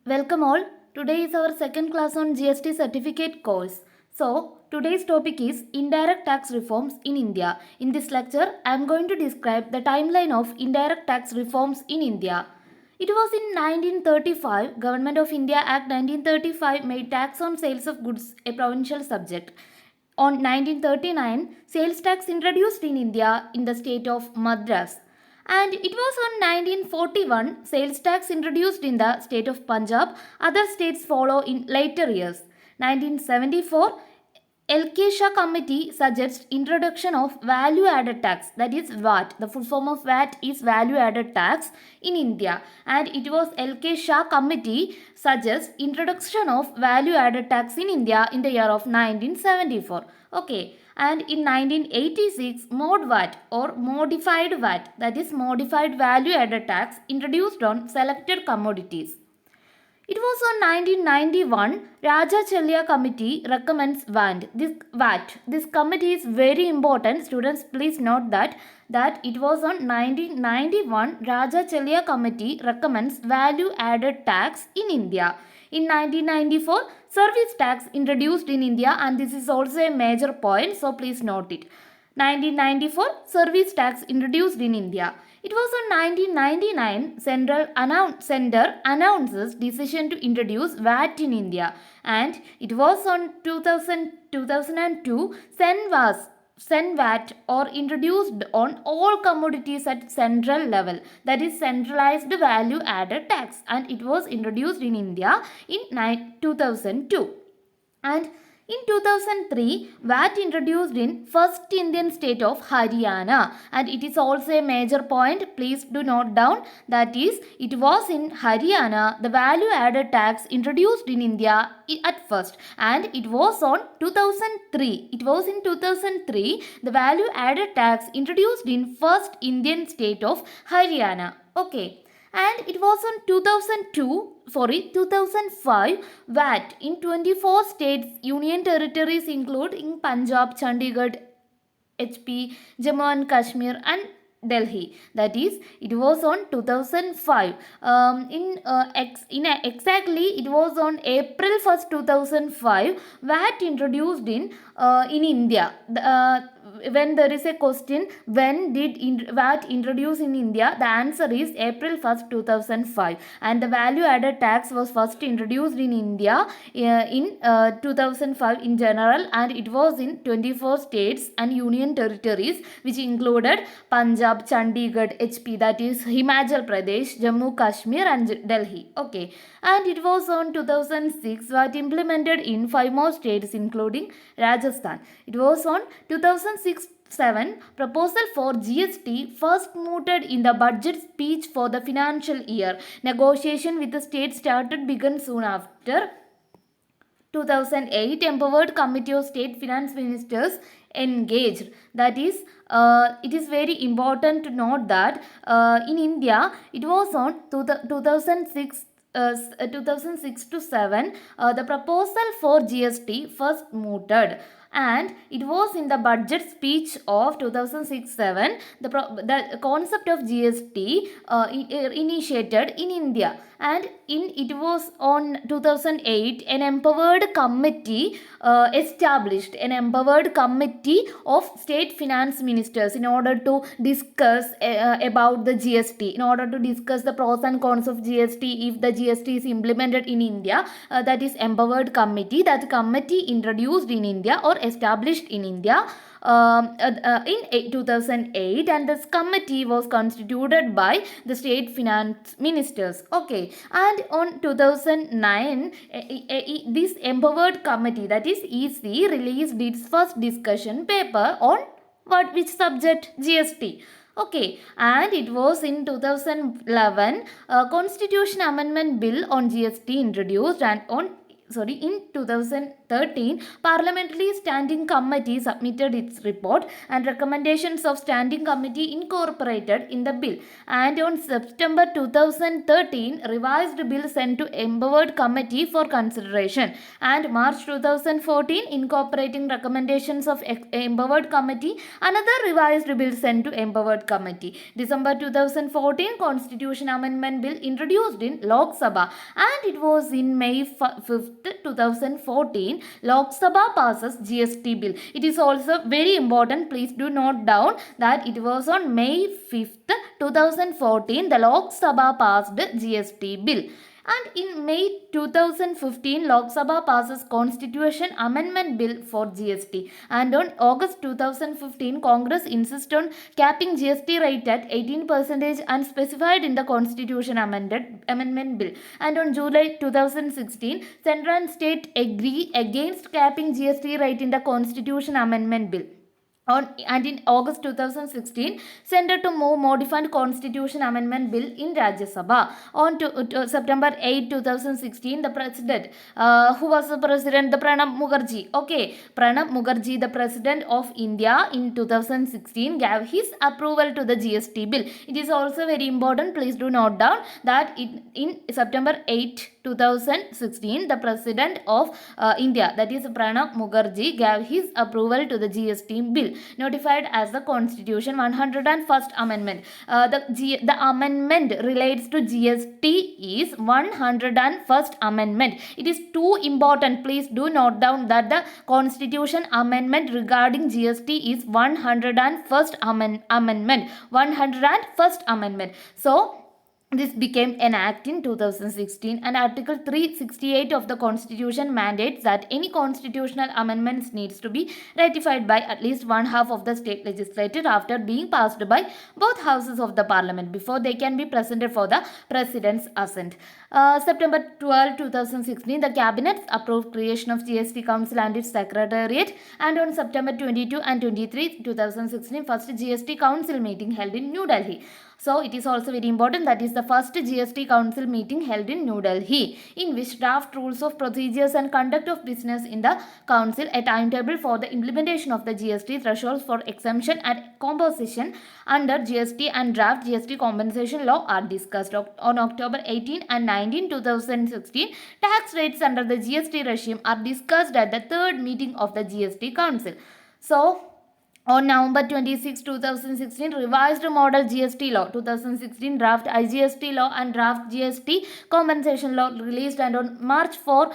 Welcome all. Today is our second class on GST certificate course. So, today's topic is indirect tax reforms in India. In this lecture, I am going to describe the timeline of indirect tax reforms in India. It was in 1935, Government of India Act 1935 made tax on sales of goods a provincial subject. On 1939, sales tax introduced in India in the state of Madras. And it was on 1941 sales tax introduced in the state of Punjab. Other states follow in later years. 1974 LK Shah Committee suggests introduction of value added tax, that is VAT. The full form of VAT is value added tax in India, and it was LK Shah Committee suggests introduction of value added tax in India in the year of 1974. Okay, and in 1986 mod VAT or modified VAT, that is modified value added tax, introduced on selected commodities. It was on 1991 Raja Chelya Committee recommends VAT. This committee is very important. Students, please note that it was on 1991 Raja Chelya Committee recommends value added tax in India. In 1994 service tax introduced in India, and this is also a major point, so please note it. 1994 service tax introduced in India. It was on 1999 Center announces decision to introduce VAT in India, and it was on 2002 CEN-VAT or introduced on all commodities at central level, that is centralized value added tax, and it was introduced in India in 2002. And in 2003, VAT introduced in first Indian state of Haryana, and it is also a major point. Please do note down, that is, it was in Haryana the value added tax introduced in India at first, and it was on 2003. It was in 2003 the value added tax introduced in first Indian state of Haryana. Okay. And it was on 2005 VAT in 24 states, union territories including Punjab, Chandigarh, HP, Jammu and Kashmir and Delhi. That is, it was on 2005. Exactly, it was on April 1st, 2005. VAT introduced in India. When there is a question, when did VAT introduce in India? The answer is April 1st, 2005. And the value added tax was first introduced in India in 2005 in general, and it was in 24 states and union territories, which included Punjab, Chandigarh, HP, that is Himachal Pradesh, Jammu, Kashmir and Delhi. Okay, and it was on 2006 VAT implemented in 5 more states including Rajasthan. It was on 2006-7 proposal for GST first mooted in the budget speech for the financial year. Negotiation with the state started began soon after. 2008 empowered committee of state finance ministers engaged. That is, it is very important to note that in India it was on 2006 to 7 the proposal for GST first mooted, and it was in the budget speech of 2006-7 the concept of GST initiated in India, and it was on 2008 an empowered committee established, an empowered committee of state finance ministers in order to discuss about the GST, in order to discuss the pros and cons of GST if the GST is implemented in India. That is empowered committee. That committee introduced in India or established in India in 2008, and this committee was constituted by the state finance ministers. Okay, and on 2009 this empowered committee, that is EC, released its first discussion paper on which subject? GST. Okay, and it was in 2011 Constitution Amendment Bill on GST introduced, and in 2013 2013, Parliamentary Standing Committee submitted its report and recommendations of Standing Committee incorporated in the bill. And on September 2013, revised bill sent to Empowered Committee for consideration. And March 2014, incorporating recommendations of Empowered Committee, another revised bill sent to Empowered Committee. December 2014, Constitution Amendment Bill introduced in Lok Sabha, and it was in May 5th, 2014, Lok Sabha passes GST bill. It is also very important, please do note down that it was on May 5th, 2014, the Lok Sabha passed GST bill. And in May 2015, Lok Sabha passes Constitution Amendment Bill for GST. And on August 2015, Congress insists on capping GST rate at 18% and specified in the Constitution Amendment Bill. And on July 2016, Central and State agree against capping GST rate in the Constitution Amendment Bill. And in August 2016, Centre to move modified Constitution Amendment Bill in Rajya Sabha. On September 8, 2016, the President, who was the President, the Pranab Mukherjee. Okay, Pranab Mukherjee, the President of India in 2016, gave his approval to the GST bill. It is also very important, please do note down that in September 8, 2016, the President of India, that is Pranab Mukherjee, gave his approval to the GST bill, notified as the Constitution 101st Amendment. The amendment relates to GST is 101st Amendment. It is too important. Please do note down that the Constitution Amendment regarding GST is 101st Amendment. 101st Amendment. So, this became an act in 2016, and Article 368 of the Constitution mandates that any constitutional amendments needs to be ratified by at least one half of the state legislature after being passed by both houses of the parliament before they can be presented for the president's assent. September 12, 2016, the cabinet approved creation of GST Council and its secretariat, and on September 22 and 23, 2016, first GST Council meeting held in New Delhi. So, it is also very important, that is the first GST Council meeting held in New Delhi, in which draft rules of procedures and conduct of business in the Council, a timetable for the implementation of the GST thresholds for exemption and composition under GST and draft GST compensation law are discussed. On October 18 and 19, 2016, tax rates under the GST regime are discussed at the third meeting of the GST Council. So, on November 26, 2016, revised model GST law, 2016 draft IGST law and draft GST compensation law released, and on March 4,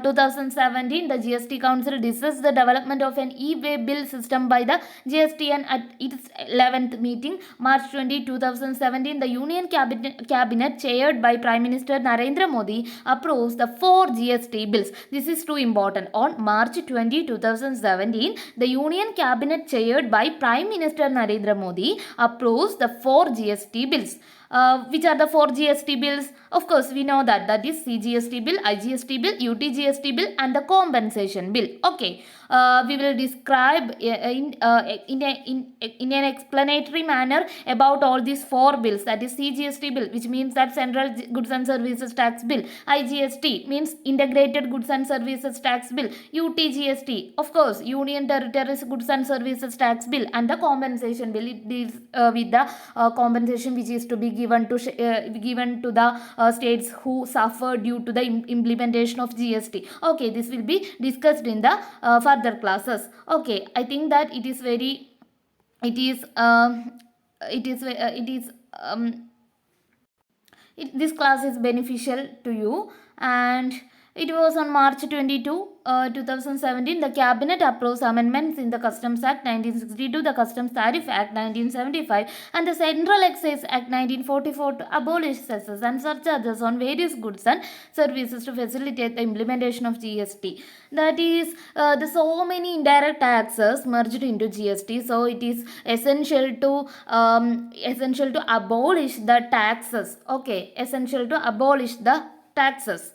2017, the GST Council discussed the development of an e-way bill system by the GSTN at its 11th meeting. March 20, 2017, the Union Cabinet chaired by Prime Minister Narendra Modi approves the 4 GST bills. This is too important. On March 20, 2017, the Union Cabinet chaired by Prime Minister Narendra Modi approves the 4 GST bills. Which are the 4 GST bills? Of course, we know that is CGST bill, IGST bill, UTGST bill, and the compensation bill. Okay, we will describe in an explanatory manner about all these 4 bills. That is CGST bill, which means that Central Goods and Services Tax Bill. IGST means Integrated Goods and Services Tax Bill. UTGST, of course, Union Territories Goods and Services Tax Bill, and the compensation bill. It deals with the compensation which is to be given to the states who suffer due to the implementation of GST. Okay, this will be discussed in the further classes. Okay, I think that this class is beneficial to you. And it was on March 22, 2017, the Cabinet approves amendments in the Customs Act 1962, the Customs Tariff Act 1975, and the Central Excise Act 1944 to abolish cesses and surcharges on various goods and services to facilitate the implementation of GST. That is, the so many indirect taxes merged into GST. So it is essential to abolish the taxes. Okay, essential to abolish the taxes.